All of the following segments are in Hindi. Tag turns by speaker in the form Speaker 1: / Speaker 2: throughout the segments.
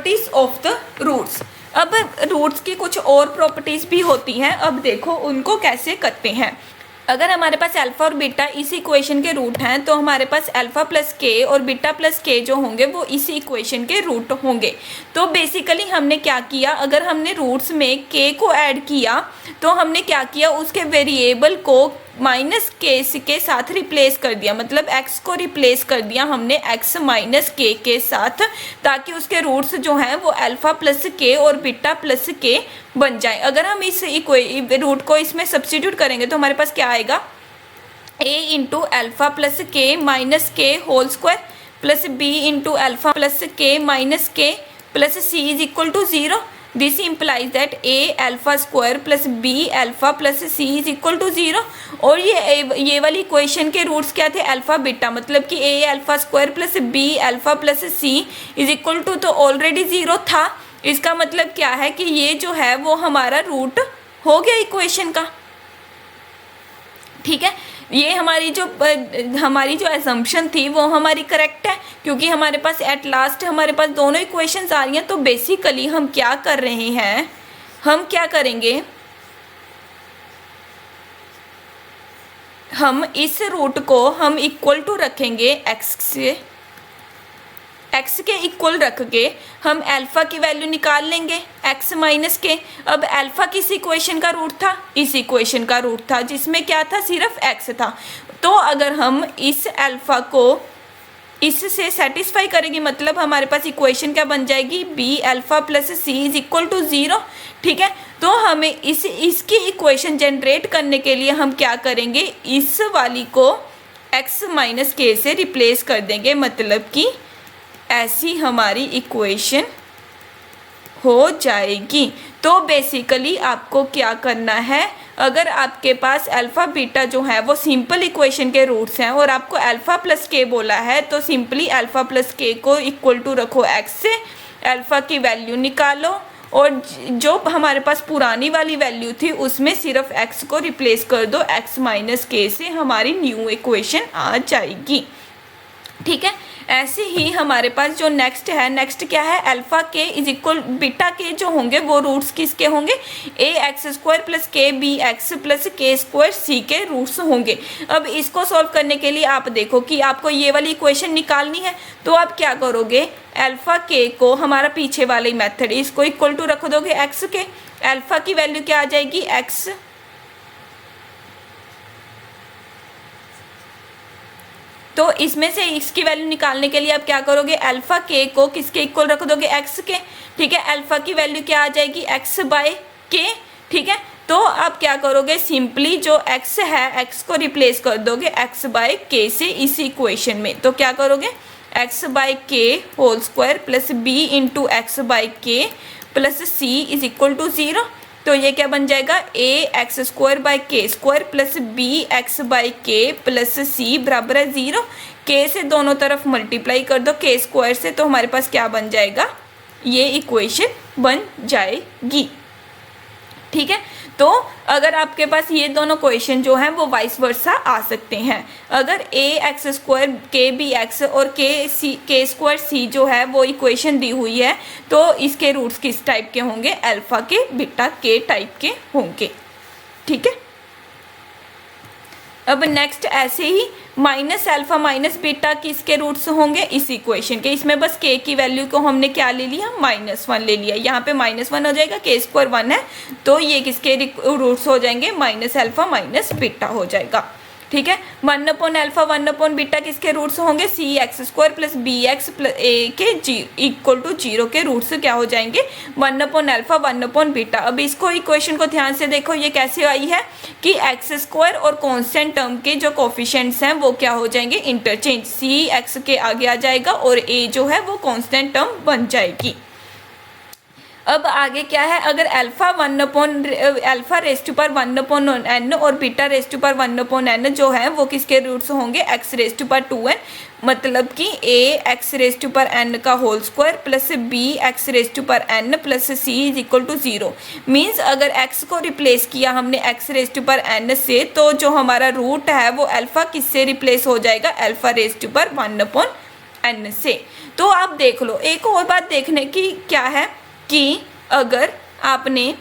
Speaker 1: Properties of the roots. अब रूट्स की कुछ और प्रॉपर्टीज भी होती हैं, अब देखो उनको कैसे करते हैं। अगर हमारे पास अल्फा और बीटा इस इक्वेशन के रूट हैं तो हमारे पास अल्फा प्लस के और बीटा प्लस के जो होंगे वो इस इक्वेशन के रूट होंगे। तो बेसिकली हमने क्या किया, अगर हमने रूट्स में के को ऐड किया तो हमने क्या किया, उसके वेरिएबल को माइनस के साथ रिप्लेस कर दिया, मतलब x को रिप्लेस कर दिया हमने x माइनस के साथ, ताकि उसके रूट्स जो हैं वो अल्फा प्लस के और बीटा प्लस के बन जाए। अगर हम इस रूट को इसमें सब्स्टिट्यूट करेंगे तो हमारे पास क्या आएगा, a into alpha plus k minus k whole square plus b into alpha plus k minus k plus c is equal to 0। This implies that a alpha square plus b alpha plus c is equal to 0। और ये वाली इक्वेशन के रूट्स क्या थे, अल्फा बीटा, मतलब कि a alpha square plus b alpha plus c is equal to तो ऑलरेडी 0 था। इसका मतलब क्या है कि ये जो है वो हमारा रूट हो गया इक्वेशन का। ठीक है, ये हमारी जो एजम्पशन थी वो हमारी करेक्ट है, क्योंकि हमारे पास एट लास्ट हमारे पास दोनों इक्वेशंस आ रही हैं। तो बेसिकली हम क्या कर रहे हैं, हम क्या करेंगे, हम इस रूट को हम इक्वल टू रखेंगे x से, x के इक्वल रख के हम अल्फा की वैल्यू निकाल लेंगे x माइनस के। अब अल्फा किस इक्वेशन का रूट था, इस इक्वेशन का रूट था जिसमें क्या था, सिर्फ x था। तो अगर हम इस अल्फा को इससे सेटिस्फाई करेंगे, मतलब हमारे पास इक्वेशन क्या बन जाएगी, b alpha plus c is equal to 0। ठीक है, तो हमें इसकी इक्वेशन जनरेट करने के लिए हम क्या करेंगे, इस वाली को x माइनस के से रिप्लेस कर देंगे, मतलब कि ऐसी हमारी इक्वेशन हो जाएगी। तो बेसिकली आपको क्या करना है, अगर आपके पास अल्फ़ा बीटा जो है वो सिंपल इक्वेशन के रूट्स हैं और आपको अल्फ़ा प्लस के बोला है, तो सिंपली अल्फ़ा प्लस के को इक्वल टू रखो x से, अल्फ़ा की वैल्यू निकालो और जो हमारे पास पुरानी वाली वैल्यू थी उसमें सिर्फ x को रिप्लेस कर दो, x माइनस के से हमारी न्यू इक्वेशन आ जाएगी। ठीक है, ऐसे ही हमारे पास जो नेक्स्ट क्या है, अल्फ़ा के इज इक्वल बीटा के जो होंगे वो रूट्स किसके होंगे, ए एक्स स्क्वायर प्लस के बी एक्स प्लस के स्क्वायर सी के रूट्स होंगे। अब इसको सॉल्व करने के लिए आप देखो कि आपको ये वाली इक्वेशन निकालनी है, तो आप क्या करोगे, अल्फ़ा के को हमारा पीछे वाली मेथड इसको इक्वल टू रख दोगे एक्स के, अल्फ़ा की वैल्यू क्या आ जाएगी एक्स, तो इसमें से इसकी वैल्यू निकालने के लिए आप क्या करोगे, अल्फ़ा के को किसके इक्वल रख दोगे, एक्स के। ठीक है, अल्फ़ा की वैल्यू क्या आ जाएगी, एक्स बाय के। ठीक है, तो आप क्या करोगे, सिंपली जो एक्स है एक्स को रिप्लेस कर दोगे एक्स बाय के से इस इक्वेशन में। तो क्या करोगे, x by k whole square plus b into x by k plus c is equal to 0। तो ये क्या बन जाएगा, a x square by k square plus b x by k plus c बराबर है 0। के से दोनों तरफ मल्टीप्लाई कर दो के स्क्वायर से, तो हमारे पास क्या बन जाएगा, ये इक्वेशन बन जाएगी। ठीक है, तो अगर आपके पास ये दोनों क्वेश्चन जो हैं वो वाइस वर्सा आ सकते हैं। अगर ए एक्स स्क्वायर के बी एक्स और के स्क्वायर सी जो है वो इक्वेशन दी हुई है, तो इसके रूट्स किस टाइप के होंगे, अल्फ़ा के बीटा के टाइप के होंगे। ठीक है, अब नेक्स्ट ऐसे ही माइनस अल्फ़ा माइनस बीटा किसके रूट्स होंगे, इस इक्वेशन के। इसमें बस के की वैल्यू को हमने क्या ले लिया, -1 ले लिया, यहाँ पे -1 हो जाएगा, के स्क्वायर 1 है, तो ये किसके रूट्स हो जाएंगे, माइनस अल्फ़ा माइनस बीटा हो जाएगा। ठीक है, 1 अपॉन अल्फ़ा 1 अपॉन बीटा किसके रूट्स होंगे, c x square plus b x plus a के इक्वल टू 0 के रूट्स क्या हो जाएंगे, 1 अपॉन अल्फ़ा 1 अपॉन बीटा। अब इसको इक्वेशन को ध्यान से देखो, ये कैसे आई है कि एक्स स्क्वायर और कांस्टेंट टर्म के जो कोफिशिएंट्स हैं वो क्या हो जाएंगे, इंटरचेंज, सी एक्स के आगे आ जाएगा और ए जो है वो कांस्टेंट टर्म बन जाएगी। अब आगे क्या है, अगर अल्फ़ा रेस्ट टू पर 1 अपॉन एन और बीटा रेस्ट टू पर 1 अपॉन एन जो है वो किसके रूट्स होंगे, एक्स रेस्ट टू पर 2n, मतलब कि ए एक्स रेस्ट टू पर एन का whole square plus b x raised to पर n plus c is equal to 0। Means अगर एक्स को रिप्लेस किया हमने एक्स रेस्ट टू पर एन से, तो जो हमारा रूट है वो अल्फ़ा किससे रिप्लेस हो जाएगा, अल्फ़ा रेस्ट टू पर 1 अपॉन एन से। तो आप देख लो, एक और बात देखने की क्या है कि अगर आपने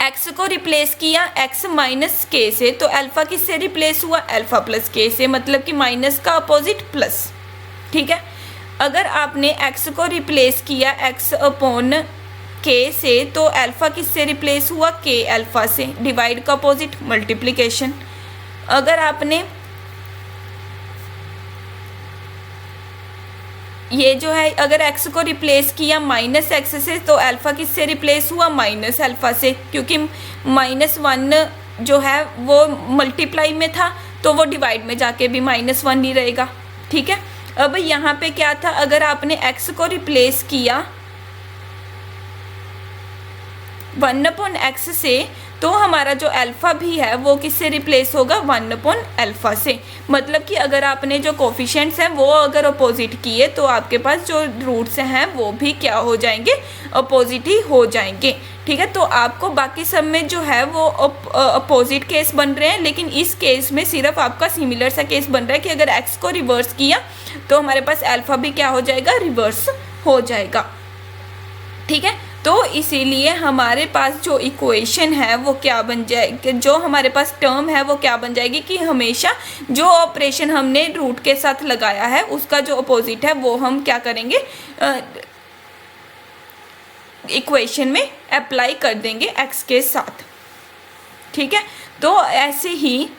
Speaker 1: x को रिप्लेस किया x माइनस के से, तो अल्फ़ा किससे रिप्लेस हुआ, अल्फ़ा प्लस के से, मतलब कि माइनस का अपोजिट प्लस। ठीक है, अगर आपने x को रिप्लेस किया x अपॉन के से, तो अल्फ़ा किससे रिप्लेस हुआ, के अल्फ़ा से, डिवाइड का अपोजिट मल्टीप्लिकेशन। अगर आपने ये जो है अगर x को रिप्लेस किया माइनस एक्स से, तो अल्फ़ा किससे रिप्लेस हुआ, माइनस अल्फ़ा से, क्योंकि -1 जो है वो मल्टीप्लाई में था, तो वो डिवाइड में जाके भी -1 ही रहेगा। ठीक है, अब यहाँ पे क्या था, अगर आपने x को रिप्लेस किया 1/x से, तो हमारा जो अल्फ़ा भी है वो किससे रिप्लेस होगा, 1/अल्फ़ा से। मतलब कि अगर आपने जो कोफिशिएंट्स हैं वो अगर अपोजिट किए, तो आपके पास जो रूट्स हैं वो भी क्या हो जाएंगे, अपोजिट ही हो जाएंगे। ठीक है, तो आपको बाकी सब में जो है वो अपोजिट केस बन रहे हैं, लेकिन इस केस में सिर्फ आपका सिमिलर सा केस बन रहा है कि अगर x को रिवर्स किया तो हमारे पास अल्फ़ा भी क्या हो जाएगा, रिवर्स हो जाएगा। ठीक है, तो इसीलिए हमारे पास जो इक्वेशन है वो क्या बन जाएगी, जो हमारे पास टर्म है वो क्या बन जाएगी कि हमेशा जो ऑपरेशन हमने रूट के साथ लगाया है उसका जो अपोजिट है वो हम क्या करेंगे, इक्वेशन में अप्लाई कर देंगे x के साथ। ठीक है, तो ऐसे ही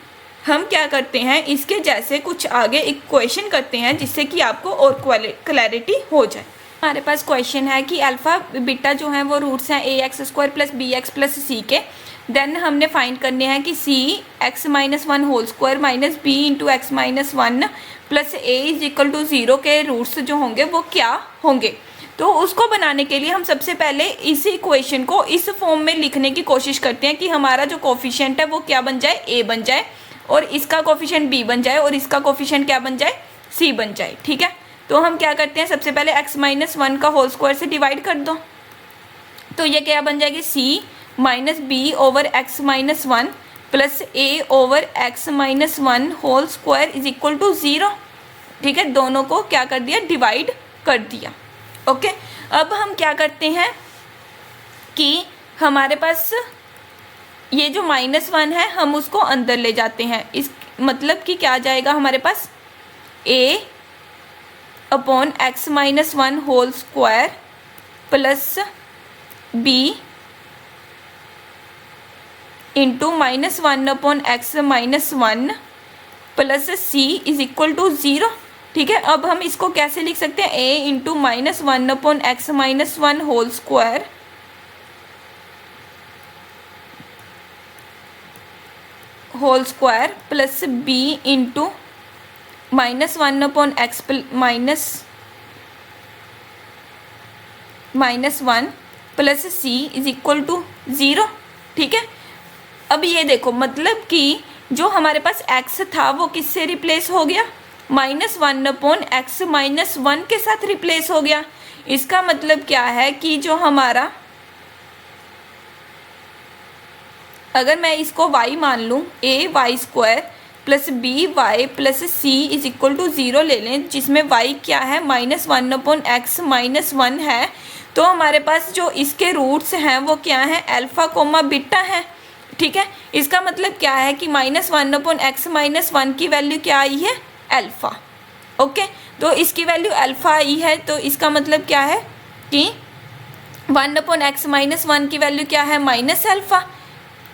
Speaker 1: हम क्या करते हैं, इसके जैसे कुछ आगे इक्वेशन करते हैं जिससे कि आपको और क्लैरिटी हो जाए। हमारे पास क्वेश्चन है कि अल्फ़ा बीटा जो है वो रूट्स हैं ax² plus bx plus c के। देन हमने फाइंड करने हैं कि c x-1 whole square minus b into x-1 plus a is equal to 0 के रूट्स जो होंगे वो क्या होंगे। तो उसको बनाने के लिए हम सबसे पहले इस इक्वेशन को इस फॉर्म में लिखने की कोशिश करते हैं कि हमारा जो कोफिशिएंट है वो क्या बन जाए, a बन जाए, और इसका कोफिशिएंट b बन जाए, और इसका कोफिशिएंट क्या बन जाए, c बन जाए। ठीक है, तो हम क्या करते हैं, सबसे पहले x-1 का होल स्क्वायर से डिवाइड कर दो, तो ये क्या बन जाएगी, c minus b over x-1 plus a over x-1 whole square is equal to 0। ठीक है, दोनों को क्या कर दिया, डिवाइड कर दिया। ओके, अब हम क्या करते हैं कि हमारे पास ये जो -1 है हम उसको अंदर ले जाते हैं, इस मतलब कि क्या आ जाएगा हमारे पास, a upon x-1 whole square plus b into -1 upon x-1 plus c is equal to 0। ठीक है, अब हम इसको कैसे लिख सकते हैं, a into -1 upon x-1 whole square plus b into -1 upon x -1 plus c is equal to 0। ठीक है, अब ये देखो, मतलब कि जो हमारे पास x था वो किससे रिप्लेस हो गया, -1 अपॉन x-1 के साथ रिप्लेस हो गया। इसका मतलब क्या है कि जो हमारा, अगर मैं इसको y मान लूँ, ay² plus by plus c is equal to 0 ले लें, जिसमें y क्या है, -1 अपॉन x-1 है, तो हमारे पास जो इसके रूट्स हैं वो क्या हैं, अल्फ़ा कोमा बीटा है। ठीक है, इसका मतलब क्या है कि -1 अपॉन x-1 की वैल्यू क्या आई है, अल्फ़ा। ओके, तो इसकी वैल्यू अल्फ़ा आई है, तो इसका मतलब क्या है कि 1 अपॉन x-1 की वैल्यू क्या है, माइनस अल्फ़ा,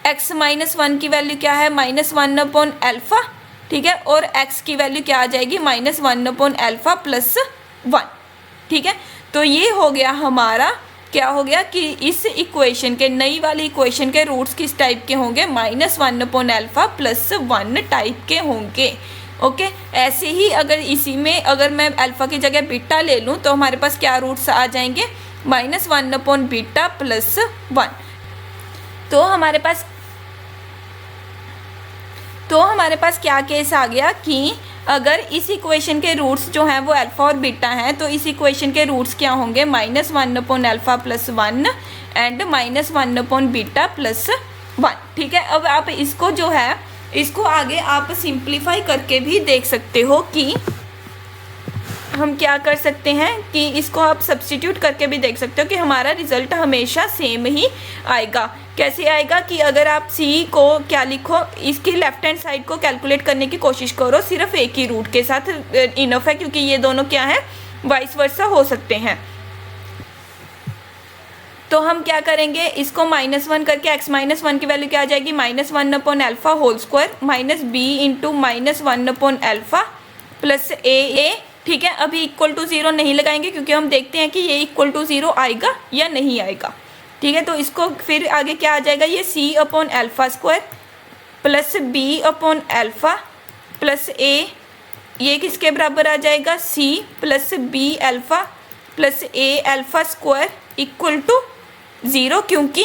Speaker 1: x-1 की वैल्यू क्या है, -1 अपॉन अल्फ़ा। ठीक है, और x की वैल्यू क्या आ जाएगी, -1 अपॉन अल्फ़ा प्लस 1। ठीक है, तो ये हो गया हमारा, क्या हो गया कि इस इक्वेशन के, नई वाली इक्वेशन के रूट्स किस टाइप के होंगे, -1 अपॉन अल्फ़ा प्लस 1 टाइप के होंगे। ओके, ऐसे ही अगर इसी में अगर मैं अल्फ़ा की जगह बीटा ले लूँ तो हमारे पास क्या रूट्स आ जाएंगे, -1 अपॉन बीटा प्लस 1। तो हमारे पास क्या केस आ गया कि अगर इस इक्वेशन के रूट्स जो हैं वो अल्फ़ा और बीटा हैं, तो इस इक्वेशन के रूट्स क्या होंगे, -1 upon alpha plus 1 and -1 upon beta plus 1। ठीक है, अब आप इसको जो है, इसको आगे आप सिंप्लीफाई करके भी देख सकते हो कि हम क्या कर सकते हैं कि इसको आप सब्स्टिट्यूट करके भी देख सकते हो कि हमारा रिजल्ट हमेशा सेम ही आएगा। कैसे आएगा कि अगर आप सी को क्या लिखो, इसकी लेफ्ट हैंड साइड को कैलकुलेट करने की कोशिश करो सिर्फ एक ही रूट के साथ, इनफ है, क्योंकि ये दोनों क्या है वाइस वर्सा हो सकते हैं। तो हम क्या करेंगे, इसको -1 करके x -1 की वैल्यू क्या आ जाएगी, -1/α whole square minus b into -1/α plus a। ठीक है, अभी इक्वल टू 0 नहीं लगाएंगे क्योंकि हम देखते हैं कि ये इक्वल टू 0 आएगा या नहीं आएगा। ठीक है, तो इसको फिर आगे क्या आ जाएगा, ये c/α² plus b/α plus a, ये किसके बराबर आ जाएगा, c plus b α plus a² equal to 0, क्योंकि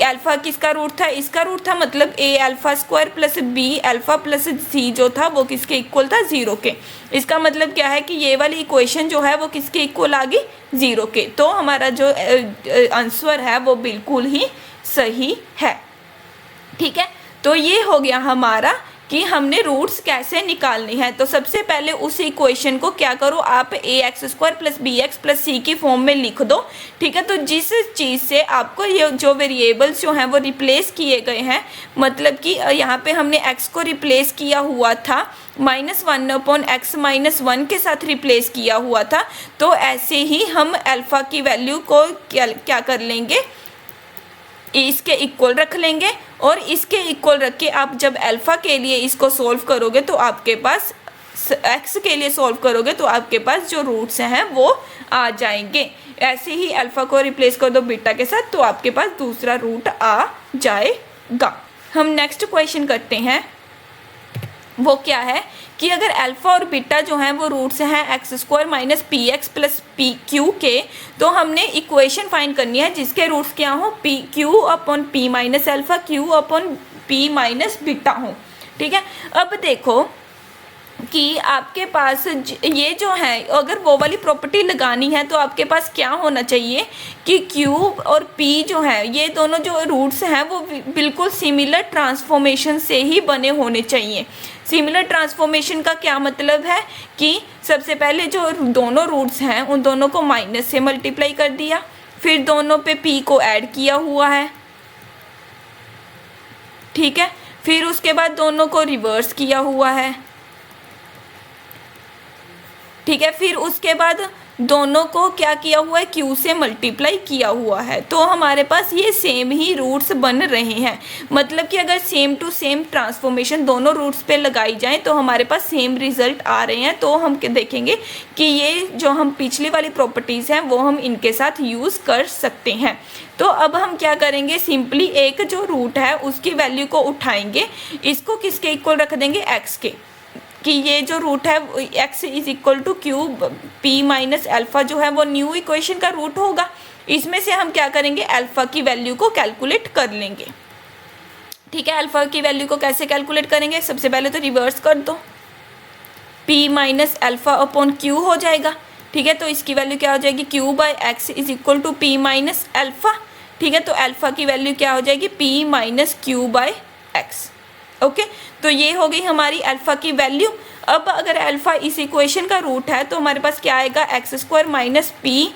Speaker 1: अल्फ़ा किसका रूट था, इसका रूट था, मतलब a² plus b α plus c जो था वो किसके इक्वल था, 0 के। इसका मतलब क्या है कि ये वाली इक्वेशन जो है वो किसके इक्वल आ गई, 0 के। तो हमारा जो आंसर है वो बिल्कुल ही सही है। ठीक है, तो ये हो गया हमारा कि हमने रूट्स कैसे निकालने हैं। तो सबसे पहले उस इक्वेशन को क्या करो, आप ax² plus bx plus c की फॉर्म में लिख दो। ठीक है, तो जिस चीज़ से आपको ये जो वेरिएबल्स जो हैं वो रिप्लेस किए गए हैं, मतलब कि यहाँ पे हमने x को रिप्लेस किया हुआ था -1/x-1 के साथ रिप्लेस किया हुआ था, तो ऐसे ही हम अल्फ़ा की वैल्यू को क्या कर लेंगे, इसके इक्वल रख लेंगे। और इसके इक्वल रख के आप जब अल्फ़ा के लिए इसको सॉल्व करोगे तो आपके पास, एक्स के लिए सॉल्व करोगे तो आपके पास जो रूट्स हैं वो आ जाएंगे। ऐसे ही अल्फ़ा को रिप्लेस कर दो बीटा के साथ तो आपके पास दूसरा रूट आ जाएगा। हम नेक्स्ट क्वेश्चन करते हैं, वो क्या है कि अगर अल्फ़ा और बीटा जो हैं वो रूट्स हैं x² minus px plus pq के, तो हमने इक्वेशन फाइंड करनी है जिसके रूट्स क्या हो, q/p minus alpha, q/p minus beta हो। ठीक है, अब देखो कि आपके पास ये जो है, अगर वो वाली प्रॉपर्टी लगानी है तो आपके पास क्या होना चाहिए कि q और p जो है ये दोनों जो रूट्स हैं वो बिल्कुल सिमिलर ट्रांसफॉर्मेशन से ही बने होने चाहिए। सिमिलर ट्रांसफॉर्मेशन का क्या मतलब है कि सबसे पहले जो दोनों रूट्स हैं उन दोनों को माइनस से मल्टीप्लाई कर दिया, फिर दोनों पे p को ऐड किया हुआ है। ठीक है, फिर उसके बाद दोनों को रिवर्स किया हुआ है। ठीक है, फिर उसके बाद दोनों को क्या किया हुआ है, q से मल्टीप्लाई किया हुआ है। तो हमारे पास ये सेम ही रूट्स बन रहे हैं, मतलब कि अगर सेम टू सेम ट्रांसफॉर्मेशन दोनों रूट्स पे लगाई जाए तो हमारे पास सेम रिजल्ट आ रहे हैं। तो हम देखेंगे कि ये जो हम पिछली वाली प्रॉपर्टीज़ हैं वो हम इनके साथ यूज़ कर सकते हैं। तो अब हम क्या करेंगे, सिंपली एक जो रूट है उसकी वैल्यू को उठाएंगे, इसको किसके इक्वल रख देंगे, x के, कि ये जो रूट है x is equal to q/p minus alpha जो है वो न्यू इक्वेशन का रूट होगा। इसमें से हम क्या करेंगे, अल्फ़ा की वैल्यू को कैलकुलेट कर लेंगे। ठीक है, अल्फ़ा की वैल्यू को कैसे कैलकुलेट करेंगे, सबसे पहले तो रिवर्स कर दो, p minus alpha upon q हो जाएगा। ठीक है, तो इसकी वैल्यू क्या हो जाएगी, q/x is equal to p minus alpha. ठीक है, तो अल्फ़ा की वैल्यू क्या हो जाएगी, p माइनस q/x। ओके, तो ये हो गई हमारी अल्फ़ा की वैल्यू। अब अगर अल्फ़ा इस इक्वेशन का रूट है तो हमारे पास क्या आएगा, x² माइनस p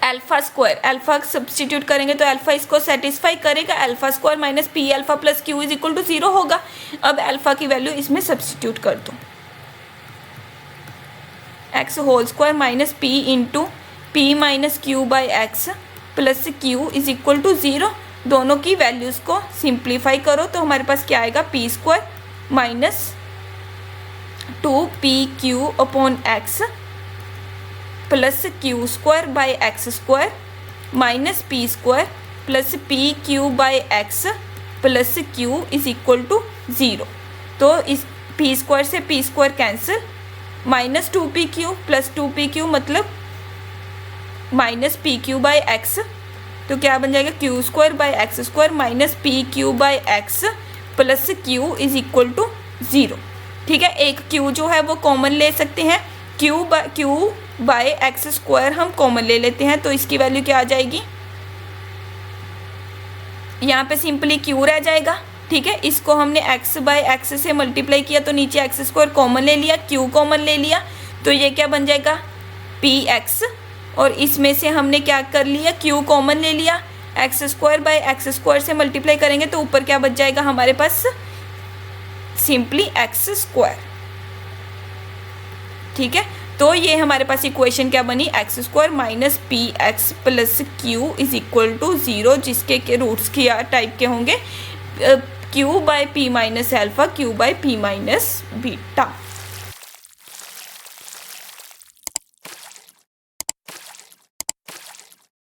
Speaker 1: अल्फ़ा²। अल्फ़ा सब्सटीट्यूट करेंगे तो अल्फ़ा इसको सेटिस्फाई करेगा, अल्फ़ा² minus p alpha plus q is equal to 0 होगा। अब अल्फ़ा की वैल्यू इसमें सब्सटीट्यूट कर दो, x² minus p into p minus q/x plus q is equal to 0। दोनों की वैल्यूज़ को सिंप्लीफाई करो तो हमारे पास क्या आएगा, p² minus 2pq upon x plus q²/x² minus p² plus pq/x plus q is equal to 0। तो इस p² से p² cancel, minus 2pq plus 2pq मतलब माइनस pq/x, तो क्या बन जाएगा, q²/x² minus pq/x plus q is equal to 0। ठीक है, एक q जो है वो कॉमन ले सकते हैं, q/x² हम कॉमन ले लेते हैं, तो इसकी वैल्यू क्या आ जाएगी, यहाँ पे सिंपली q रह जाएगा ठीक है। इसको हमने x बाय एक्स से मल्टीप्लाई किया तो नीचे एक्स स्क्वायर कॉमन ले लिया, q कॉमन ले लिया, तो ये क्या बन जाएगा px, और इसमें से हमने क्या कर लिया q कॉमन ले लिया, x square bye x square से मल्टीप्लाई करेंगे तो ऊपर क्या बच जाएगा हमारे पास सिंपली एक्स स्क्वायर। ठीक है, तो ये हमारे पास इक्वेशन क्या बनी, x square minus p x plus q is equal to 0, जिसके के रूट्स क्या टाइप के होंगे, q by p minus alpha, q by p minus beta.